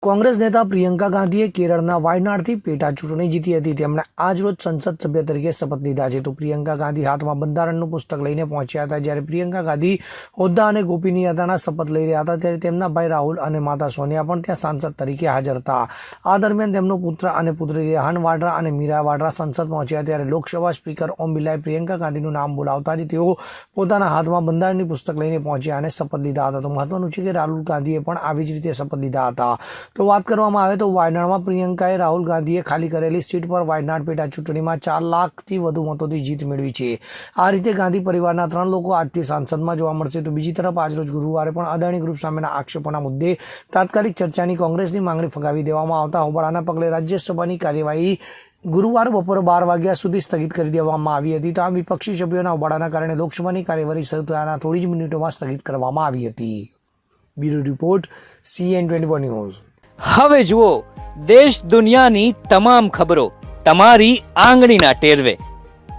કોંગ્રેસ નેતા પ્રિયંકા ગાંધીએ કેરળના વાયનાડથી પેટા ચૂંટણી જીતી હતી. તેમણે આજરોજ સંસદ સભ્ય તરીકે શપથ લીધા છે. તો પ્રિયંકા ગાંધી હાથમાં બંધારણનું પુસ્તક લઈને પહોંચ્યા હતા. જ્યારે પ્રિયંકા ગાંધી હોદ્દા અને ગોપનીયતાના શપથ લઈ રહ્યા હતા ત્યારે તેમના ભાઈ રાહુલ અને માતા સોનિયા પણ ત્યાં સાંસદ તરીકે હાજર હતા. આ દરમિયાન તેમનો પુત્ર અને પુત્રી રેહાન વાડ્રા અને મીરા વાડ્રા સંસદ પહોંચ્યા ત્યારે લોકસભા સ્પીકર ઓમ બિરલાએ પ્રિયંકા ગાંધીનું નામ બોલાવતા જ તેઓ પોતાના હાથમાં બંધારણની પુસ્તક લઈને પહોંચ્યા અને શપથ લીધા હતા. તો મહત્વનું છે કે રાહુલ ગાંધીએ પણ આવી જ રીતે શપથ લીધા હતા. તો વાત કરવામાં આવે તો વાયનાડમાં પ્રિયંકાએ રાહુલ ગાંધીએ ખાલી કરેલી સીટ પર વાયનાડ પેટા ચૂંટણીમાં 4 લાખથી વધુ મતોથી જીત મેળવી છે. આ રીતે ગાંધી પરિવારના 3 લોકો આજથી સાંસદમાં જોવા મળશે. તો બીજી તરફ આજરોજ ગુરુવારે પણ અદાણી ગ્રુપ સામેના આક્ષેપોના મુદ્દે તાત્કાલિક ચર્ચાની કોંગ્રેસની માંગણી ફગાવી દેવામાં આવતા હોબાળાના પગલે રાજ્યસભાની કાર્યવાહી ગુરુવાર બપોરે 12 વાગ્યા સુધી સ્થગિત કરી દેવામાં આવી હતી. તો આ વિપક્ષી સભ્યોના હોબાળાના કારણે લોકસભાની કાર્યવાહી શરૂ થયાના થોડી જ મિનિટોમાં સ્થગિત કરવામાં આવી હતી. Bureau report CN24 news. હવે જુઓ દેશ દુનિયાની તમામ ખબરો તમારી આંગળીના ટેરવે.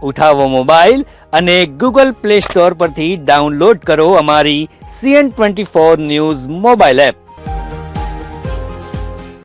ઉઠાવો મોબાઈલ અને Google Play Store પરથી ડાઉનલોડ કરો અમારી CN24 ન્યૂઝ મોબાઈલ એપ.